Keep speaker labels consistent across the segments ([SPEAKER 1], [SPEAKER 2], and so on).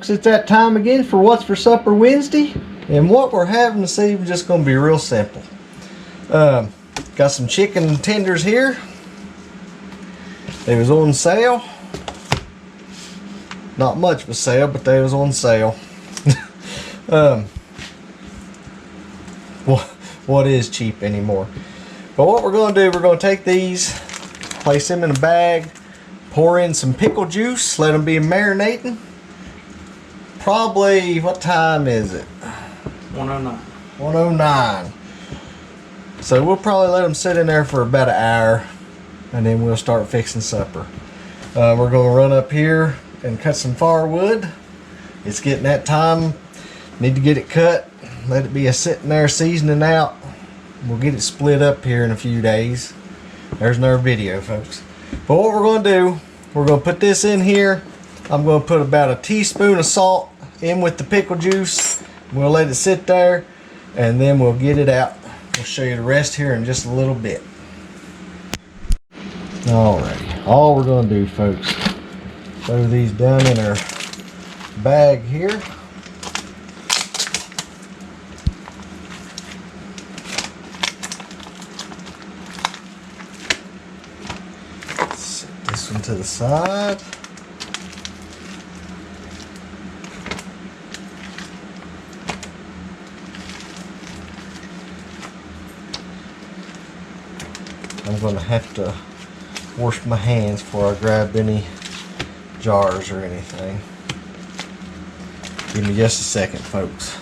[SPEAKER 1] folks, it's that time again for What's for Supper Wednesday. And what we're having this evening is just going to be real simple. Got some chicken tenders here. They was on sale. Not much of a sale, but they was on sale. What is cheap anymore? But what we're going to do, we're going to take these, place them in a bag, pour in some pickle juice, let them be marinating. Probably, what time is it?
[SPEAKER 2] 109.
[SPEAKER 1] 109. So we'll probably let them sit in there for about an hour, and then we'll start fixing supper. We're going to run up here and cut some firewood. It's getting that time. Need to get it cut. Let it be sitting there seasoning out. We'll get it split up here in a few days. There's another video, folks. But what we're going to do, we're going to put this in here. I'm going to put about a teaspoon of salt in with the pickle juice. We'll let it sit there, and then we'll get it out. We'll show you the rest here in just a little bit. Alrighty, all we're going to do, folks, throw these down in our bag here. Set this one to the side. I'm going to have to wash my hands before I grab any jars or anything. Give me just a second, folks.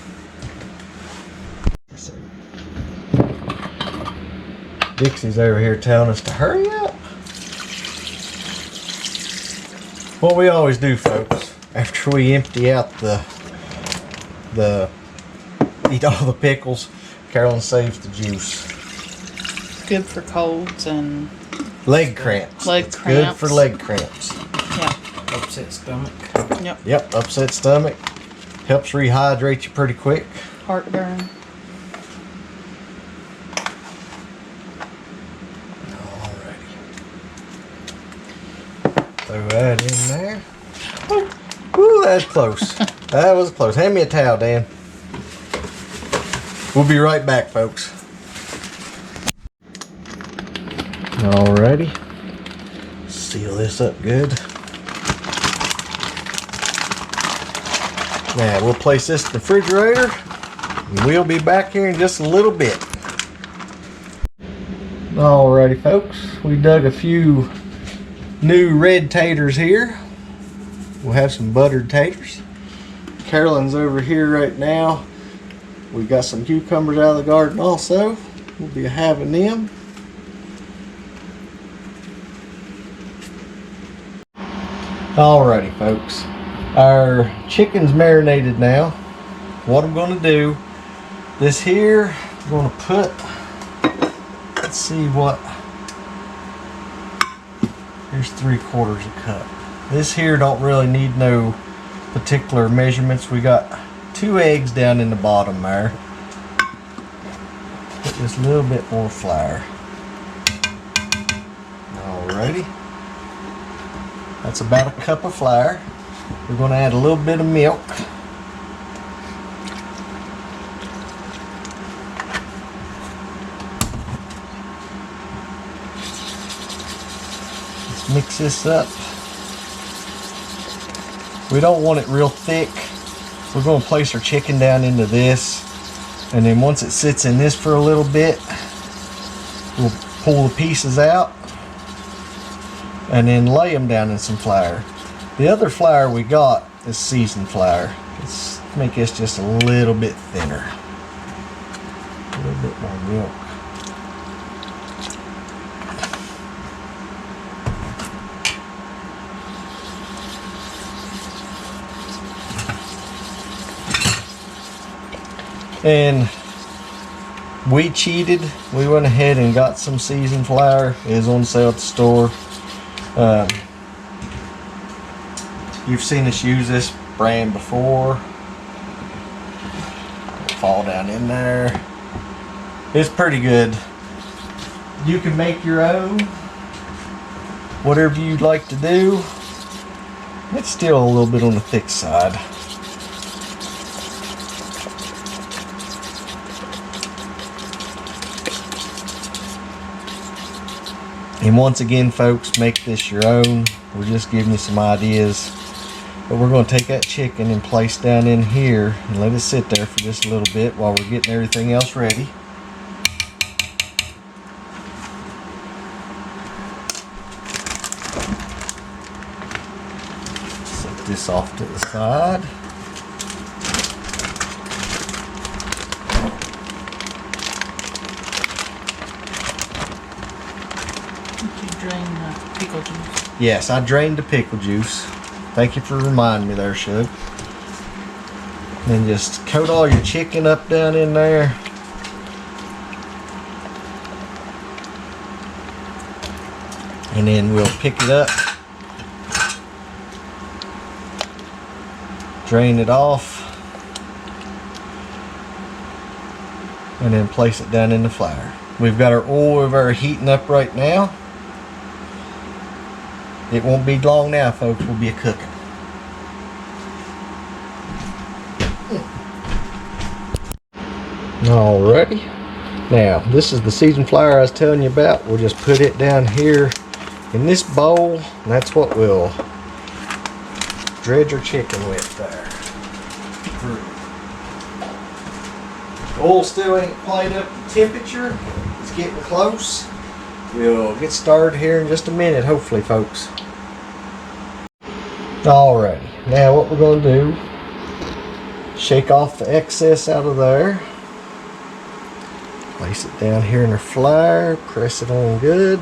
[SPEAKER 1] Dixie's over here telling us to hurry up. What we always do, folks, after we empty out eat all the pickles, Carolyn saves the juice.
[SPEAKER 3] Good for colds and
[SPEAKER 1] leg cramps.
[SPEAKER 3] Leg cramps.
[SPEAKER 1] Good for leg cramps.
[SPEAKER 3] Yeah.
[SPEAKER 2] Upset stomach.
[SPEAKER 3] Yep.
[SPEAKER 1] Yep, upset stomach. Helps rehydrate you pretty quick.
[SPEAKER 3] Heartburn.
[SPEAKER 1] Alrighty. Throw that in there. Ooh, that's close. That was close. Hand me a towel, Dan. We'll be right back, folks. Alrighty. Seal this up good. Now we'll place this in the refrigerator, and we'll be back here in just a little bit. Alrighty, folks, we dug a few new red taters here. We'll have some buttered taters. Carolyn's over here right now. We got some cucumbers out of the garden also. We'll be having them. Alrighty, folks, our chicken's marinated now. What I'm going to do, this here, I'm going to put, let's see what, here's 3/4 a cup. This here don't really need no particular measurements. We got 2 eggs down in the bottom there. Put just a little bit more flour. Alrighty. That's about a cup of flour. We're going to add a little bit of milk. Let's mix this up. We don't want it real thick. We're going to place our chicken down into this, and then once it sits in this for a little bit, we'll pull the pieces out and then lay them down in some flour. The other flour we got is seasoned flour. Let's make this just a little bit thinner. A little bit more milk. And we cheated. We went ahead and got some seasoned flour. It is on sale at the store. You've seen us use this brand before. It'll fall down in there. It's pretty good. You can make your own, whatever you'd like to do. It's still a little bit on the thick side. And once again, folks, make this your own. We're just giving you some ideas. But we're going to take that chicken and place down in here and let it sit there for just a little bit while we're getting everything else ready. Set this off to the side.
[SPEAKER 3] Did you drain the pickle juice?
[SPEAKER 1] Yes, I drained the pickle juice. Thank you for reminding me there, Shug. Then just coat all your chicken up down in there. And then we'll pick it up, drain it off, and then place it down in the fryer. We've got our oil over there heating up right now. It won't be long now, folks. We'll be a cooking. Alrighty. Now, this is the seasoned flour I was telling you about. We'll just put it down here in this bowl, and that's what we'll dredge our chicken with there. The oil still ain't quite up to temperature. It's getting close. We'll get started here in just a minute, hopefully, folks. Alrighty, now what we're going to do, shake off the excess out of there. Place it down here in our flour, press it on good.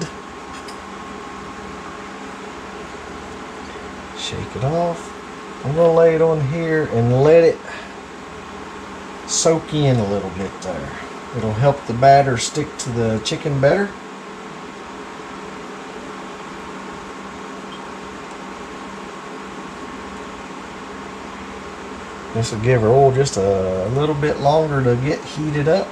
[SPEAKER 1] Shake it off. I'm going to lay it on here and let it soak in a little bit there. It'll help the batter stick to the chicken better. This will give our oil just a little bit longer to get heated up.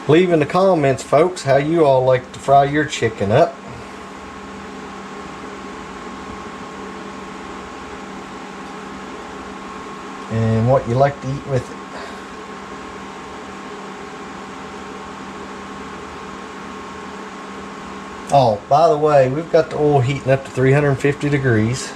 [SPEAKER 1] Leave in the comments, folks, how you all like to fry your chicken up. And what you like to eat with it. Oh, by the way, we've got the oil heating up to 350 degrees.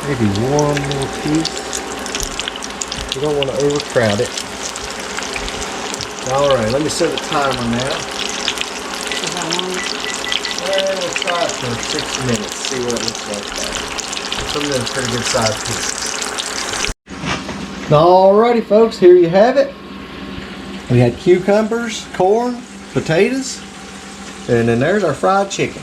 [SPEAKER 1] Maybe one little piece. You don't want to overcrowd it. Alright, let me set the timer now. And we'll try it for 6 minutes, see what it looks like there. Some of them pretty good sized pieces. Alrighty folks, here you have it. We had cucumbers, corn, potatoes, and then there's our fried chicken.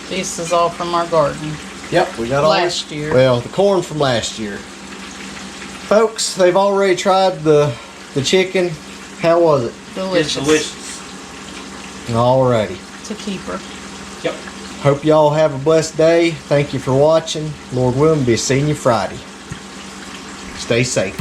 [SPEAKER 3] This is all from our garden.
[SPEAKER 1] Yep, we got all
[SPEAKER 3] Last year.
[SPEAKER 1] Well, the corn from last year. Folks, they've already tried the chicken. How was it?
[SPEAKER 3] Delicious.
[SPEAKER 2] It's delicious.
[SPEAKER 1] Alrighty.
[SPEAKER 3] It's a keeper.
[SPEAKER 2] Yep.
[SPEAKER 1] Hope y'all have a blessed day. Thank you for watching. Lord willing, be seeing you Friday. Stay safe.